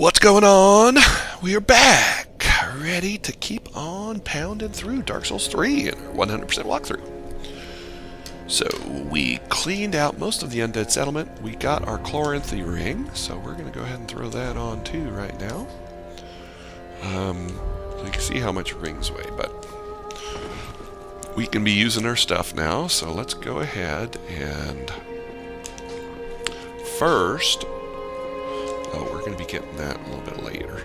What's going on? We are back, ready to keep on pounding through Dark Souls 3 in our 100% walkthrough. So we cleaned out most of the undead settlement. We got our Chloranthy ring, so we're going to go ahead and throw that on too right now. So you can see how much rings weigh, but we can be using our stuff now. So let's go ahead and first. Oh, we're going to be getting that a little bit later.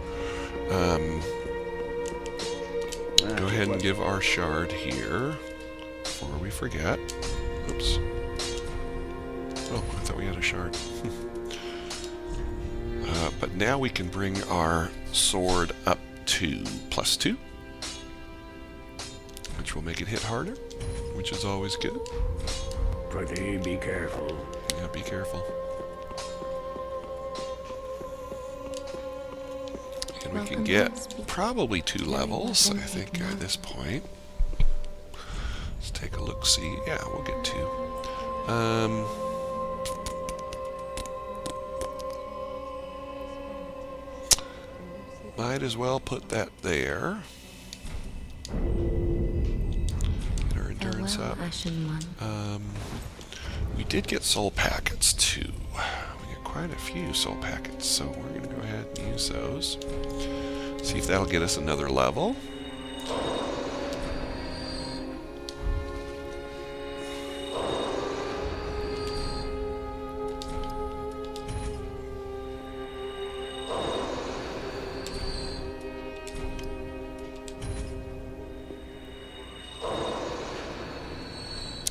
Go ahead and give our shard here before we forget. Oops. Oh, I thought we had a shard. But now we can bring our sword up to +2, which will make it hit harder, which is always good. Pretty, be careful. Yeah, be careful. And we can get probably 2 levels, I think, at this point. Let's take a look-see. Yeah, we'll get 2. Might as well put that there. Get our endurance up. We did get soul packets, too. We got quite a few soul packets, so we're going to go ahead and use those. See if that'll get us another level.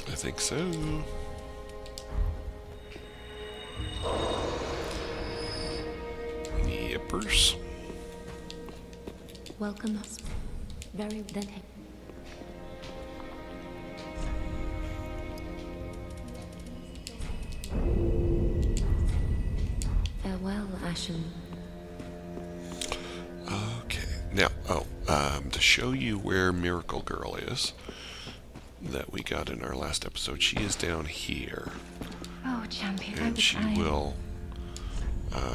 I think so. Yippers. Welcome us. Very then. Farewell, Ashen. Okay. Now, to show you where Miracle Girl is, that we got in our last episode, she is down here. Oh, champion. And she will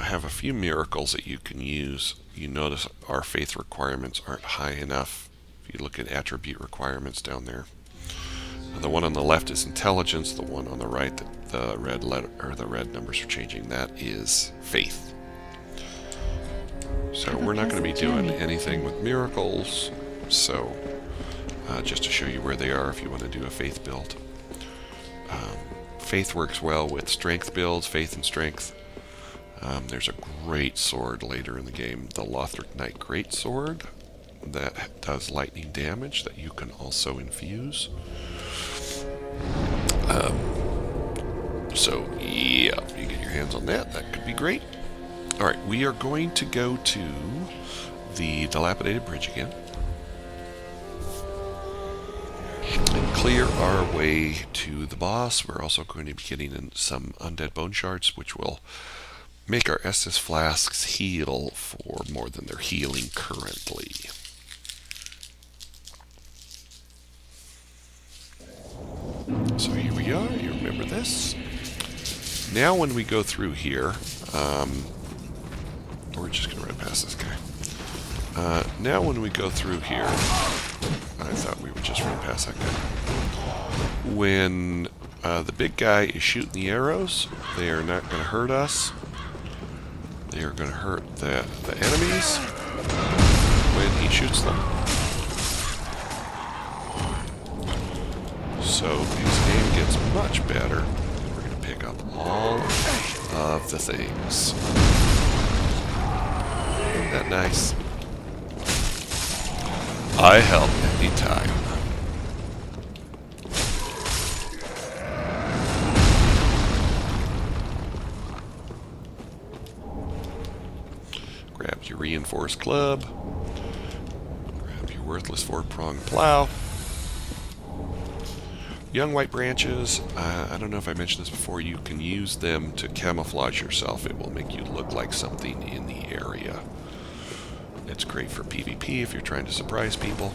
have a few miracles that you can use. You notice our faith requirements aren't high enough. If you look at attribute requirements down there, the one on the left is intelligence. The one on the right, the red letter or the red numbers are changing. That is faith. So we're not going to be doing anything with miracles. So just to show you where they are, if you want to do a faith build, faith works well with strength builds. Faith and strength. There's a great sword later in the game, the Lothric Knight Greatsword, that does lightning damage that you can also infuse. So, yeah, if you get your hands on that, that could be great. Alright, we are going to go to the Dilapidated Bridge again. And clear our way to the boss. We're also going to be getting in some undead bone shards, which will make our Estus flasks heal for more than they're healing currently. So here we are. You remember this. Now when we go through here, we're just going to run past this guy. Now when we go through here, I thought we would just run past that guy. When the big guy is shooting the arrows, they are not going to hurt us. They are going to hurt the enemies when he shoots them. So his aim gets much better. We're going to pick up all of the things. Isn't that nice? I help anytime. Grab your reinforced club. Grab your worthless 4-pronged plow. Young white branches, I don't know if I mentioned this before, you can use them to camouflage yourself. It will make you look like something in the area. It's great for PvP if you're trying to surprise people.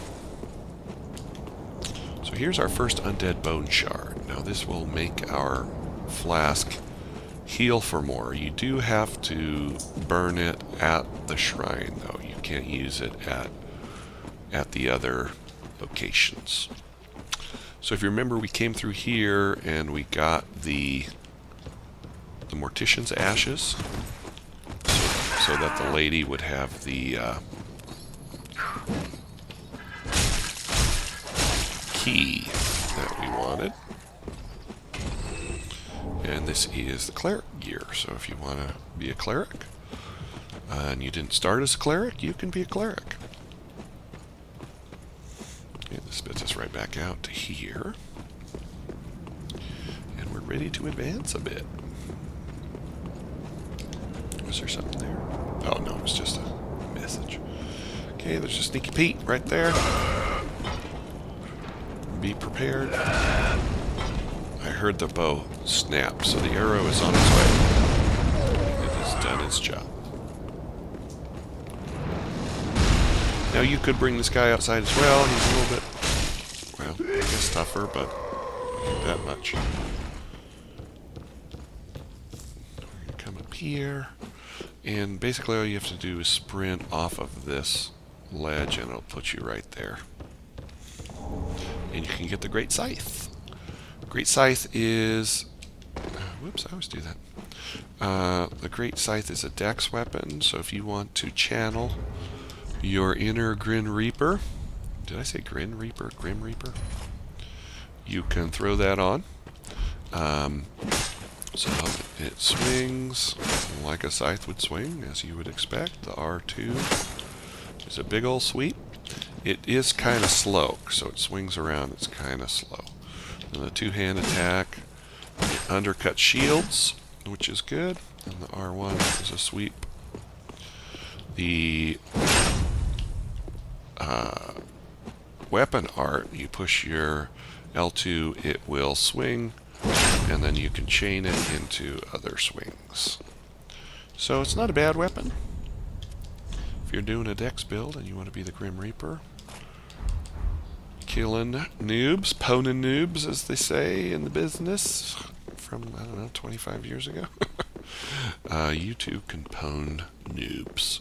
So here's our first undead bone shard. Now this will make our flask heal for more. You do have to burn it at the shrine, though. You can't use it at the other locations. So if you remember, we came through here and we got the Mortician's Ashes, so that the lady would have the key that we wanted. And this is the cleric gear, so if you want to be a cleric, and you didn't start as a cleric, you can be a cleric. Okay, this spits us right back out to here. And we're ready to advance a bit. Was there something there? Oh no, it was just a message. Okay, there's a sneaky Pete right there. Be prepared. I heard the bow snap, so the arrow is on its way. It has done its job. Now you could bring this guy outside as well. He's a little bit, well, I guess tougher, but not that much. We're gonna come up here, and basically all you have to do is sprint off of this ledge, and it'll put you right there. And you can get the Great Scythe. Great Scythe is... whoops, I always do that. The Great Scythe is a dex weapon, so if you want to channel your inner Grim Reaper... Did I say Grim Reaper? Grim Reaper? You can throw that on. So it swings like a scythe would swing, as you would expect. The R2 is a big old sweep. It is kind of slow, so it swings around. It's kind of slow. And the two-hand attack, it undercuts shields, which is good. And the R1 is a sweep. The weapon art, you push your L2, it will swing, and then you can chain it into other swings. So it's not a bad weapon. If you're doing a dex build and you want to be the Grim Reaper, killing noobs, poning noobs, as they say in the business, from, I don't know, 25 years ago. You too can pwn noobs.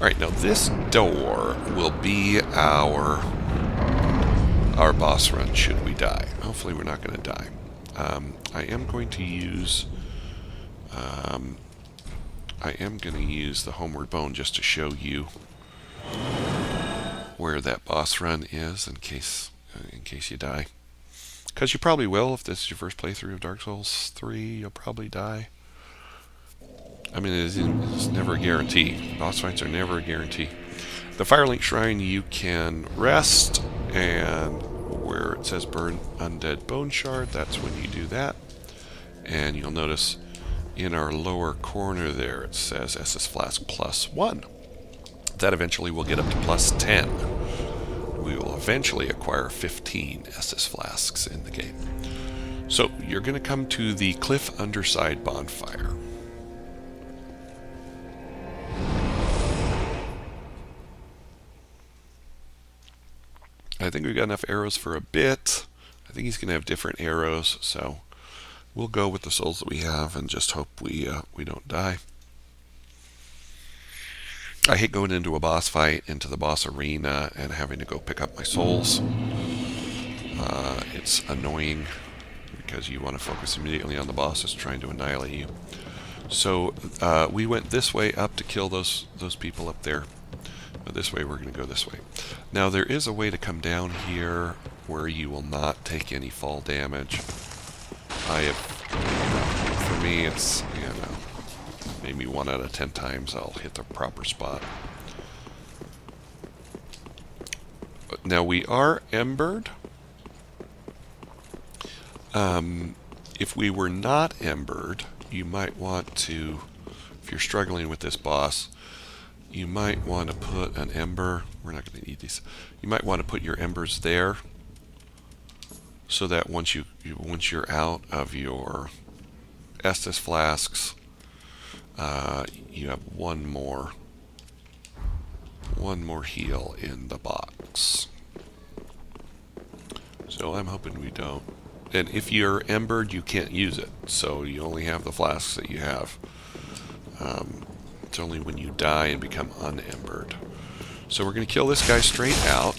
Alright, now this door will be our boss run should we die. Hopefully we're not going to die. I am going to use the Homeward Bone just to show you where that boss run is in case you die. Because you probably will. If this is your first playthrough of Dark Souls 3, you'll probably die. I mean, it's never a guarantee. Boss fights are never a guarantee. The Firelink Shrine, you can rest, and where it says burn undead bone shard, that's when you do that. And you'll notice in our lower corner there, it says SS Flask +1. That eventually will get up to +10. We will eventually acquire 15 SS Flasks in the game. So, you're going to come to the cliff underside bonfire. I think we've got enough arrows for a bit. I think he's going to have different arrows, so we'll go with the souls that we have and just hope we don't die. I hate going into a boss fight, into the boss arena, and having to go pick up my souls. It's annoying because you want to focus immediately on the bosses trying to annihilate you. So we went this way up to kill those people up there. But this way, we're going to go this way. Now, there is a way to come down here where you will not take any fall damage. For me, it's, maybe 1 out of 10 times I'll hit the proper spot. Now, we are embered. If we were not embered, you might want to, if you're struggling with this boss, you might want to put an ember. We're not going to need these. You might want to put your embers there, so that once you're out of your Estus flasks, you have one more heal in the box. So I'm hoping we don't And if you're embered, you can't use it. So you only have the flasks that you have. It's only when you die and become unembered. So we're going to kill this guy straight out.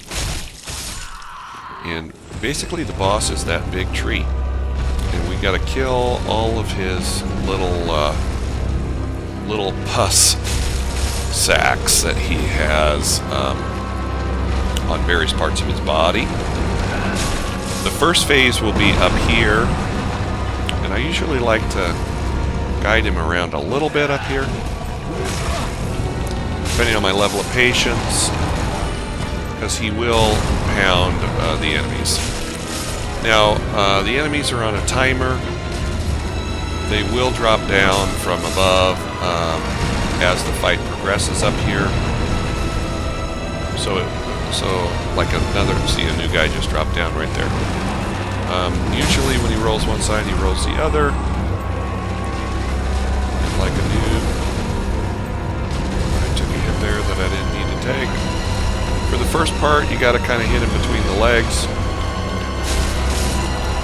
And basically the boss is that big tree. And we got to kill all of his little pus sacs that he has on various parts of his body. The first phase will be up here, and I usually like to guide him around a little bit up here, depending on my level of patience, because he will pound the enemies. Now, the enemies are on a timer. They will drop down from above as the fight progresses up here. So like another, see, a new guy just dropped down right there. Usually when he rolls one side, he rolls the other. And like a noob, I took a hit there that I didn't need to take. For the first part, you got to kind of hit him between the legs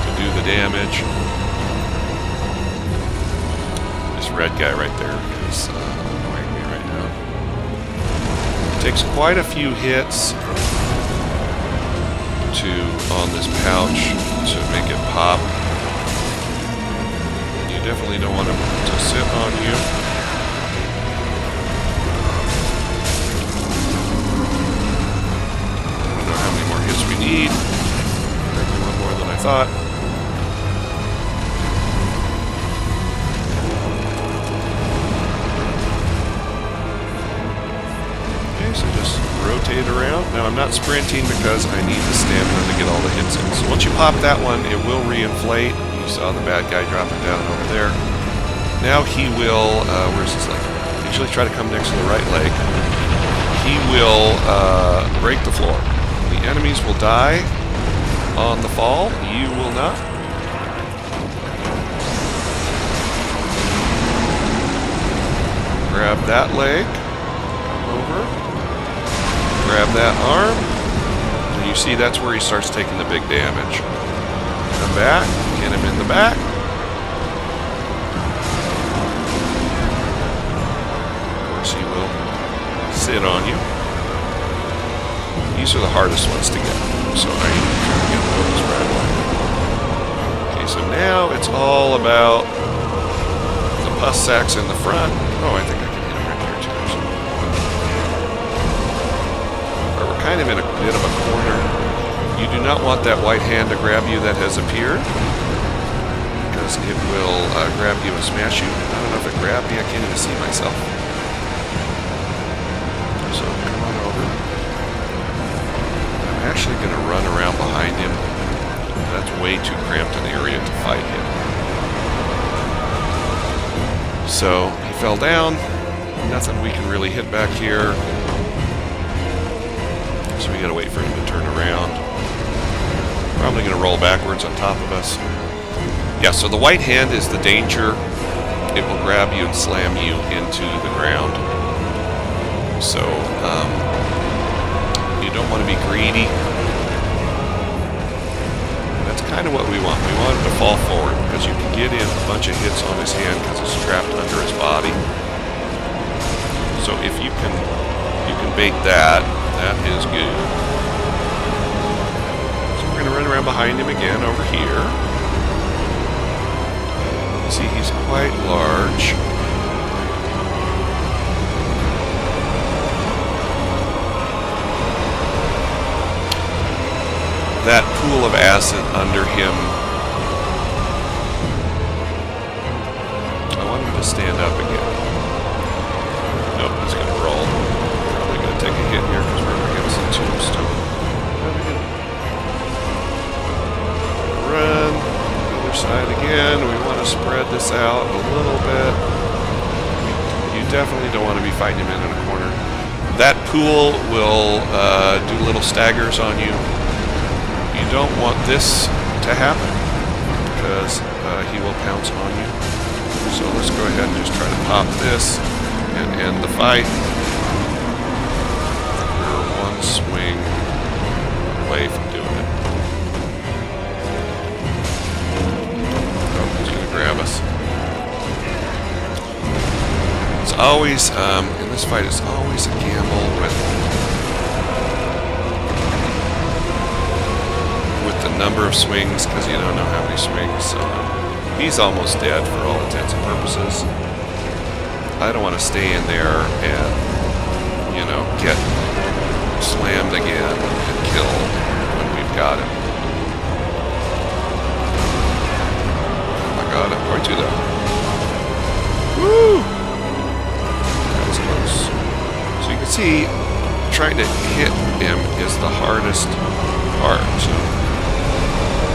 to do the damage. This red guy right there is annoying me right now. Takes quite a few hits on this pouch to make it pop. And you definitely don't want him to sit on you. I don't know how many more hits we need. Maybe one more than I thought. So just rotate around. Now I'm not sprinting because I need the stamina to get all the hits in. So once you pop that one, it will reinflate. You saw the bad guy dropping down over there. Now he will, where's his leg? Usually try to come next to the right leg. He will break the floor. The enemies will die on the fall. You will not. Grab that leg. Come over. Grab that arm, and you see that's where he starts taking the big damage. Come back, hit him in the back. Of course he will sit on you. These are the hardest ones to get, so I need to try to get those right away. Okay, so now it's all about the pus sacs in the front. Oh, I think I can hit him right here too. Kind of in a bit of a corner. You do not want that white hand to grab you that has appeared, because it will grab you and smash you. I don't know if it grabbed me, I can't even see myself. So come on over. I'm actually going to run around behind him. That's way too cramped an area to fight him. So he fell down. Nothing we can really hit back here. So we gotta wait for him to turn around. Probably gonna roll backwards on top of us. Yeah, so the white hand is the danger. It will grab you and slam you into the ground. So, you don't want to be greedy. That's kind of what we want. We want him to fall forward, because you can get in a bunch of hits on his hand because it's trapped under his body. So if you can bait that. That is good. So we're going to run around behind him again over here. See, he's quite large. That pool of acid under him. I want him to stand up again. Nope, he's going to roll. Probably going to take a hit here because we're up against the tombstone. Run. Other side again. We want to spread this out a little bit. You definitely don't want to be fighting him in a corner. That pool will do little staggers on you. You don't want this to happen because he will pounce on you. So let's go ahead and just try to pop this and end the fight. We're one swing away from doing it. always, in this fight, it's always a gamble with the number of swings, because you don't know how many swings. He's almost dead for all intents and purposes. I don't want to stay in there and, you know, get slammed again and killed when we've got him. Oh my god, I'm going to though. Woo! That was close. So you can see, trying to hit him is the hardest part. So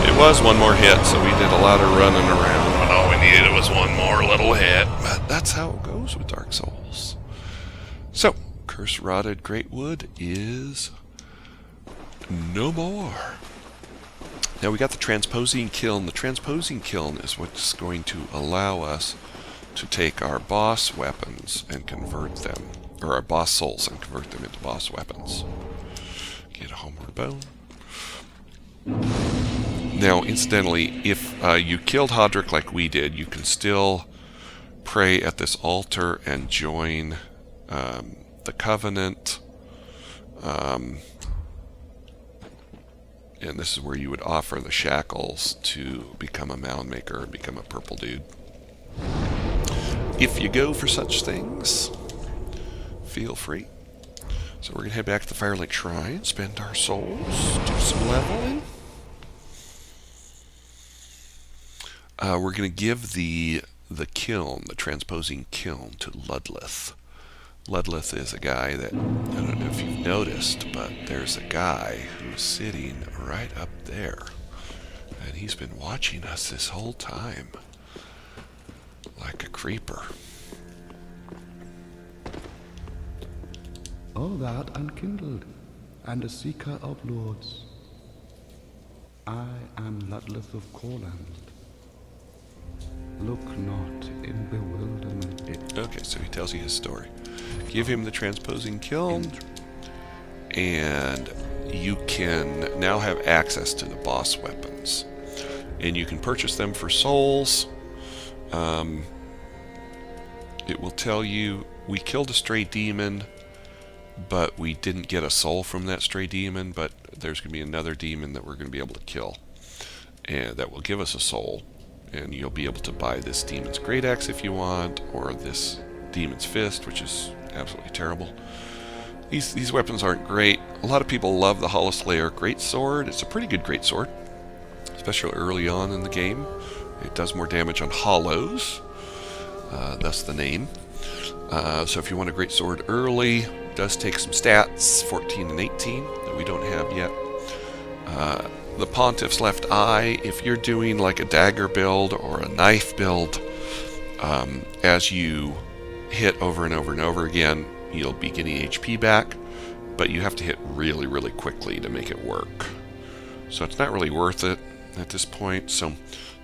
it was one more hit, so we did a lot of running around. When all we needed was one more little hit. But that's how it goes with Dark Souls. So, CurseRotted Greatwood is no more. Now we got the Transposing Kiln. The Transposing Kiln is what's going to allow us to take our boss weapons and convert them, or our boss souls and convert them into boss weapons. Get a homeward bone. Now, incidentally, if you killed Hodrick like we did, you can still pray at this altar and join the Covenant. And this is where you would offer the shackles to become a mound maker and become a purple dude. If you go for such things, feel free. So we're going to head back to the Firelink Shrine, spend our souls, do some leveling. We're going to give the kiln, the Transposing Kiln, to Ludleth. Ludleth is a guy that, I don't know if you've noticed, but there's a guy who's sitting right up there. And he's been watching us this whole time. Like a creeper. O thou unkindled, and a seeker of lords, I am Ludleth of Corland. Look not in bewilderment. Okay, so he tells you his story. Give him the Transposing Kiln, and you can now have access to the boss weapons. And you can purchase them for souls. It will tell you, we killed a stray demon, but we didn't get a soul from that stray demon, but there's going to be another demon that we're going to be able to kill. And that will give us a soul. And you'll be able to buy this demon's great axe if you want, or this demon's fist, which is absolutely terrible. These weapons aren't great. A lot of people love the Hollow Slayer greatsword. It's a pretty good greatsword, especially early on in the game. It does more damage on hollows, thus the name. So if you want a greatsword early, it does take some stats, 14 and 18, that we don't have yet. The Pontiff's Left Eye, if you're doing like a dagger build or a knife build, as you hit over and over and over again, you'll be getting HP back, but you have to hit really, really quickly to make it work. So it's not really worth it at this point. So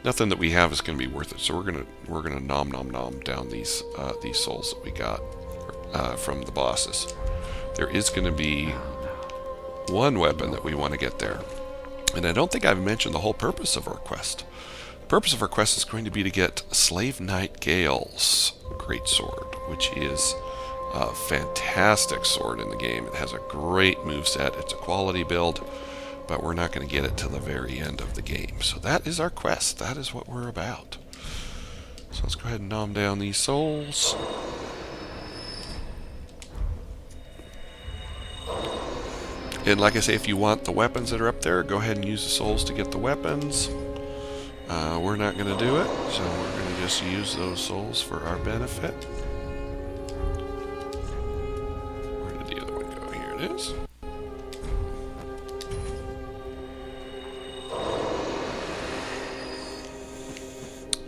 nothing that we have is going to be worth it. So we're gonna nom down these souls that we got from the bosses. There is going to be one weapon that we want to get there. And I don't think I've mentioned the whole purpose of our quest. The purpose of our quest is going to be to get Slave Knight Gale's greatsword, which is a fantastic sword in the game. It has a great moveset. It's a quality build, but we're not going to get it till the very end of the game. So that is our quest. That is what we're about. So let's go ahead and nom down these souls. And like I say, if you want the weapons that are up there, go ahead and use the souls to get the weapons. We're not going to do it, so we're going to just use those souls for our benefit. Where did the other one go? Here it is.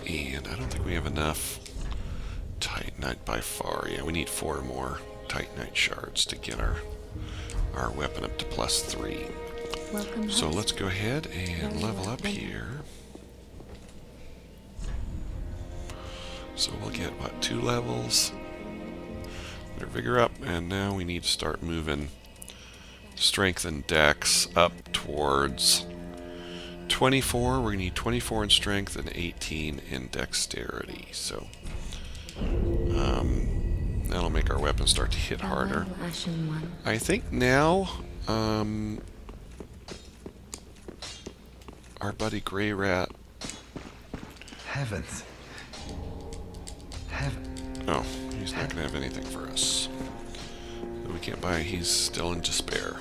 And I don't think we have enough Titanite by far. Yeah, we need 4 more Titanite shards to get our weapon up to +3. Welcome So home. let's go ahead and Very level well, up thank you. here. So we'll get, what, 2 levels? Their vigor up, and now we need to start moving strength and dex up towards 24. We're going to need 24 in strength and 18 in dexterity. So That'll make our weapons start to hit harder. Farewell, Ashen One. I think now, our buddy Grey Rat. Heavens. Heaven. Oh, he's not going to have anything for us. We can't buy. He's still in despair.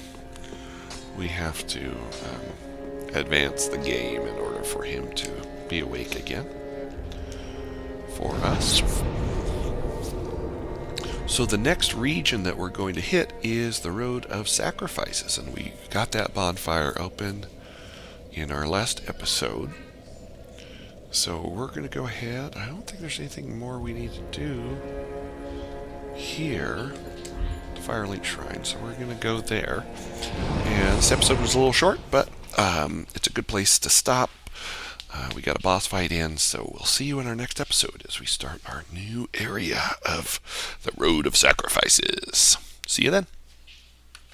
We have to advance the game in order for him to be awake again. For us. So the next region that we're going to hit is the Road of Sacrifices, and we got that bonfire open in our last episode. So we're going to go ahead. I don't think there's anything more we need to do here. The Firelink Shrine. So we're going to go there. And this episode was a little short, but it's a good place to stop. We got a boss fight in, so we'll see you in our next episode as we start our new area of the Road of Sacrifices. See you then.